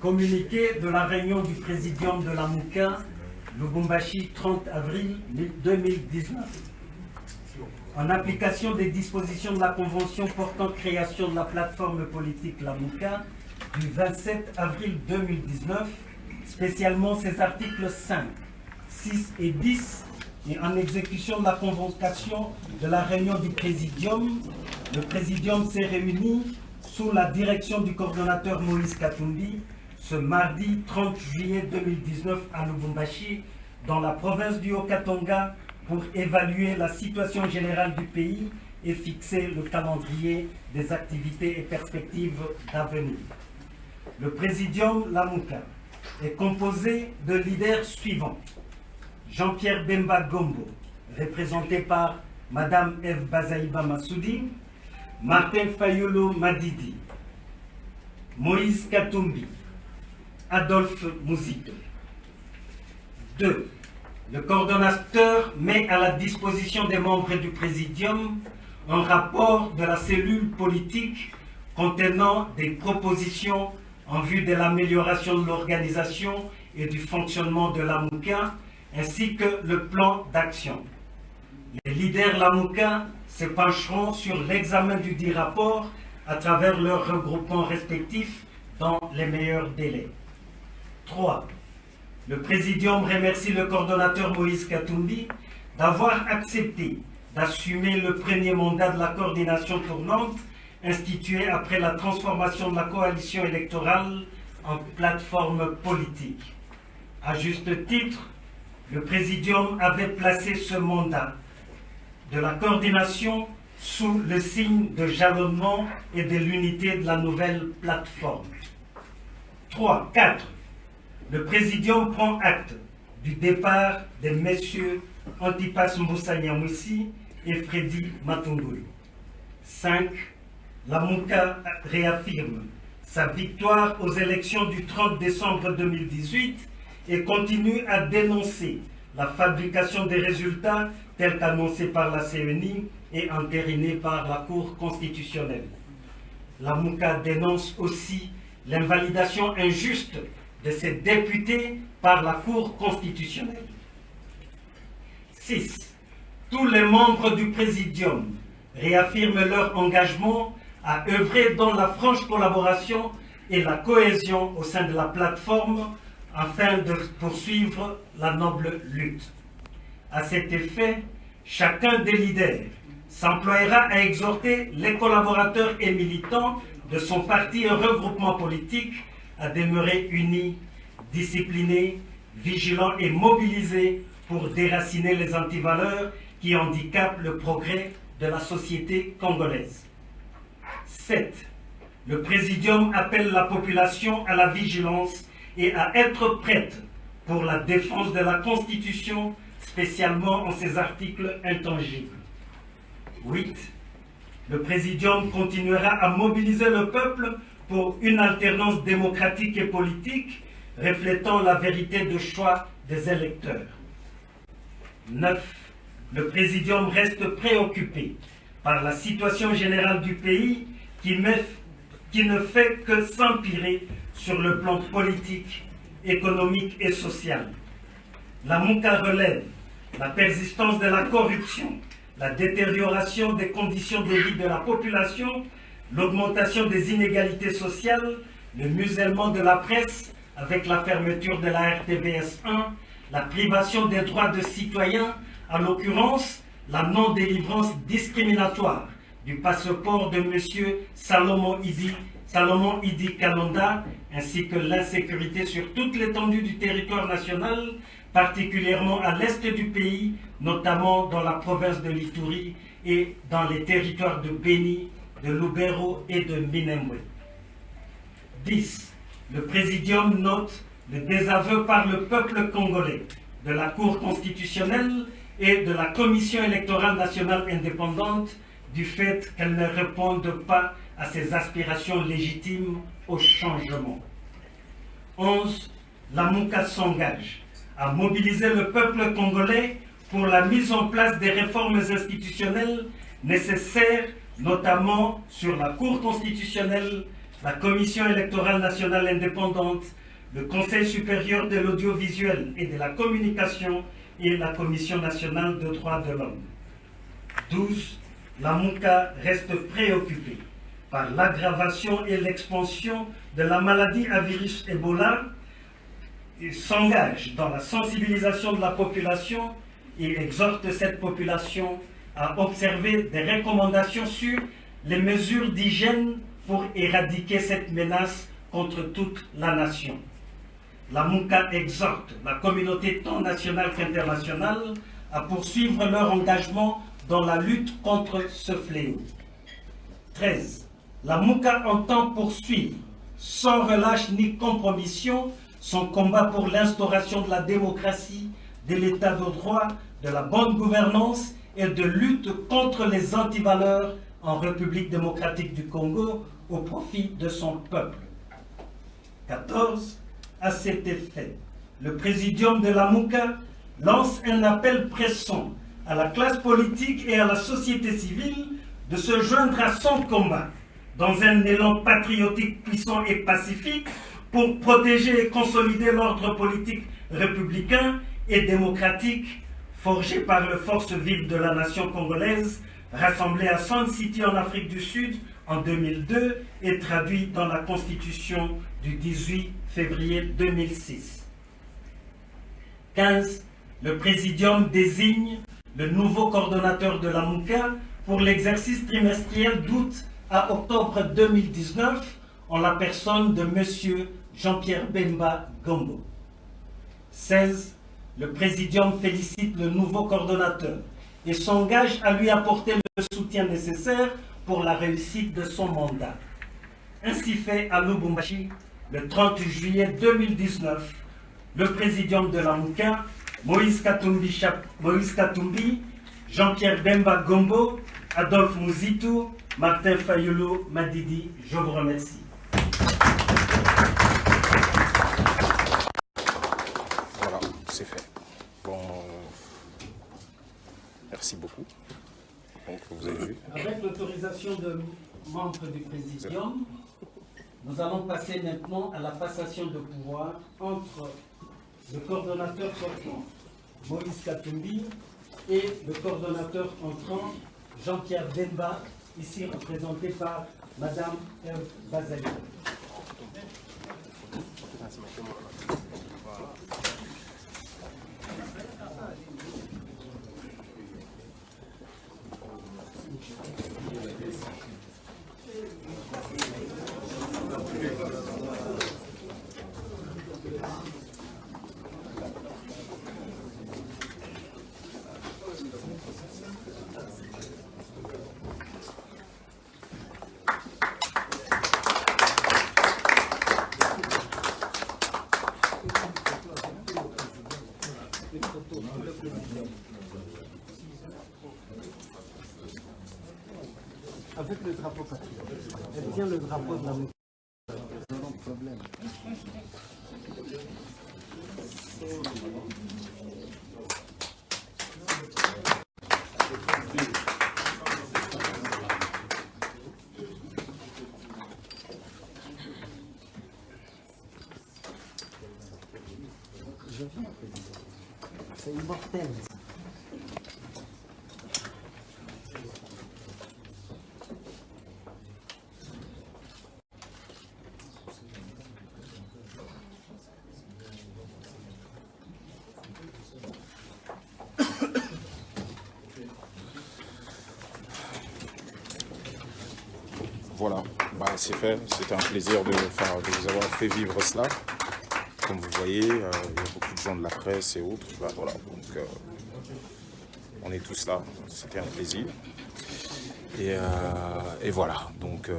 Communiqué de la réunion du Présidium de la Mouka, Lubumbashi, 30 avril 2019. En application des dispositions de la Convention portant création de la plateforme politique La Mouka du 27 avril 2019, spécialement ses articles 5, 6 et 10, et en exécution de la convocation de la réunion du Présidium, le Présidium s'est réuni sous la direction du coordonnateur Moïse Katumbi ce mardi 30 juillet 2019 à Lubumbashi, dans la province du Haut-Katanga, pour évaluer la situation générale du pays et fixer le calendrier des activités et perspectives d'avenir. Le Présidium La Mouka est composé de leaders suivants. Jean-Pierre Bemba Gombo, représenté par Madame Eve Bazaïba Massoudi, Martin Fayulu Madidi, Moïse Katumbi, Adolphe Mouzito. 2. Le coordonnateur met à la disposition des membres du Présidium un rapport de la cellule politique contenant des propositions en vue de l'amélioration de l'organisation et du fonctionnement de la Mouka, ainsi que le plan d'action. Les leaders La Mouka se pencheront sur l'examen du dit rapport à travers leurs regroupements respectifs dans les meilleurs délais. 3. Le Présidium remercie le coordonnateur Moïse Katumbi d'avoir accepté d'assumer le premier mandat de la coordination tournante instituée après la transformation de la coalition électorale en plateforme politique. À juste titre, le Présidium avait placé ce mandat de la coordination sous le signe de jalonnement et de l'unité de la nouvelle plateforme. 4. Le Présidium prend acte du départ des messieurs Antipas Moussa Nyamwisi et Freddy Matungulu. 5. La Mouka réaffirme sa victoire aux élections du 30 décembre 2018 et continue à dénoncer la fabrication des résultats tels qu'annoncés par la CENI et entérinés par la Cour constitutionnelle. La Mouka dénonce aussi l'invalidation injuste de ses députés par la Cour constitutionnelle. 6. Tous les membres du Présidium réaffirment leur engagement à œuvrer dans la franche collaboration et la cohésion au sein de la plateforme afin de poursuivre la noble lutte. À cet effet, chacun des leaders s'emploiera à exhorter les collaborateurs et militants de son parti et regroupement politique à demeurer unis, disciplinés, vigilants et mobilisés pour déraciner les antivaleurs qui handicapent le progrès de la société congolaise. 7. Le Présidium appelle la population à la vigilance et à être prête pour la défense de la Constitution, spécialement en ses articles intangibles. 8. Le Présidium continuera à mobiliser le peuple pour une alternance démocratique et politique reflétant la vérité de choix des électeurs. 9. Le Présidium reste préoccupé par la situation générale du pays qui ne fait que s'empirer sur le plan politique, économique et social. La Mouka relève la persistance de la corruption, la détérioration des conditions de vie de la population, l'augmentation des inégalités sociales, le musellement de la presse avec la fermeture de la RTVS 1, la privation des droits de citoyens, en l'occurrence la non-délivrance discriminatoire du passeport de M. Salomon Idi Kalonda, ainsi que l'insécurité sur toute l'étendue du territoire national, particulièrement à l'est du pays, notamment dans la province de l'Ituri et dans les territoires de Beni, de Lubero et de Minembwe. 10. Le Présidium note le désaveu par le peuple congolais de la Cour constitutionnelle et de la Commission électorale nationale indépendante du fait qu'elles ne répondent pas à ses aspirations légitimes au changement. 11. La Mouka s'engage à mobiliser le peuple congolais pour la mise en place des réformes institutionnelles nécessaires, notamment sur la Cour constitutionnelle, la Commission électorale nationale indépendante, le Conseil supérieur de l'audiovisuel et de la communication et la Commission nationale des droits de l'homme. 12. La MOUCA reste préoccupée par l'aggravation et l'expansion de la maladie à virus Ebola et s'engage dans la sensibilisation de la population et exhorte cette population à observer des recommandations sur les mesures d'hygiène pour éradiquer cette menace contre toute la nation. La MOUCA exhorte la communauté tant nationale qu'internationale à poursuivre leur engagement dans la lutte contre ce fléau. 13. La MOUCA entend poursuivre, sans relâche ni compromission, son combat pour l'instauration de la démocratie, de l'état de droit, de la bonne gouvernance et de lutte contre les antivaleurs en République démocratique du Congo au profit de son peuple. 14. À cet effet, le présidium de la MOUCA lance un appel pressant à la classe politique et à la société civile de se joindre à son combat dans un élan patriotique puissant et pacifique pour protéger et consolider l'ordre politique républicain et démocratique forgé par les forces vives de la nation congolaise, rassemblées à Sun City en Afrique du Sud en 2002 et traduit dans la Constitution du 18 février 2006. 15. Le Présidium désigne le nouveau coordonnateur de la MOUCA pour l'exercice trimestriel d'août à octobre 2019 en la personne de M. Jean-Pierre Bemba Gombo. 16. Le Présidium félicite le nouveau coordonnateur et s'engage à lui apporter le soutien nécessaire pour la réussite de son mandat. Ainsi fait à Lubumbashi, le 30 juillet 2019, le Présidium de la MOUCA, Moïse Katumbi, Jean-Pierre Bemba Gombo, Adolphe Mouzitou, Martin Fayulu Madidi, je vous remercie. Voilà, c'est fait. Bon, merci beaucoup. Donc, vous avez vu. Avec l'autorisation de membres du Présidium, nous allons passer maintenant à la passation de pouvoir entre le coordonnateur sortant, Moïse Katumbi, et le coordonnateur entrant, Jean-Pierre Bemba, ici représenté par Madame Eve Bazali. Avec le drapeau patriotique. Elle tient le drapeau de la MOUCA. Problème. Je viens, président. C'est immortel. Voilà, bah, c'est fait. C'était un plaisir de vous avoir fait vivre cela. Comme vous voyez, il y a beaucoup de gens de la presse et autres. Bah, voilà, donc on est tous là. C'était un plaisir. Et voilà, donc